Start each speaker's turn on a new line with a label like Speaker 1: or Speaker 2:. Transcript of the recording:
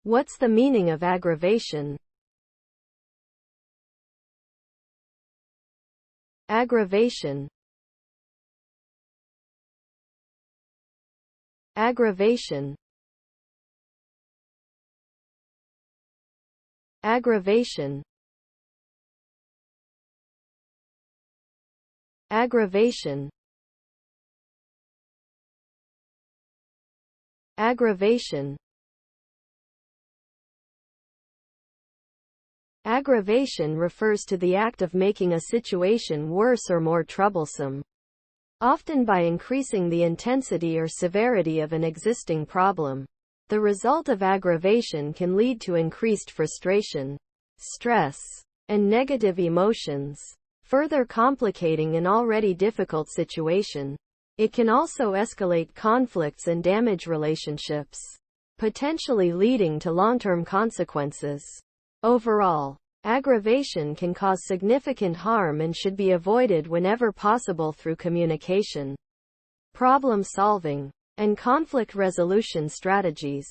Speaker 1: What's the meaning of aggravation? Aggravation. Aggravation. Aggravation. Aggravation. Aggravation. Aggravation refers to the act of making a situation worse or more troublesome, often by increasing the intensity or severity of an existing problem. The result of aggravation can lead to increased frustration, stress, and negative emotions, further complicating an already difficult situation. It can also escalate conflicts and damage relationships, potentially leading to long-term consequences. Overall, aggravation can cause significant harm and should be avoided whenever possible through communication, problem solving, and conflict resolution strategies.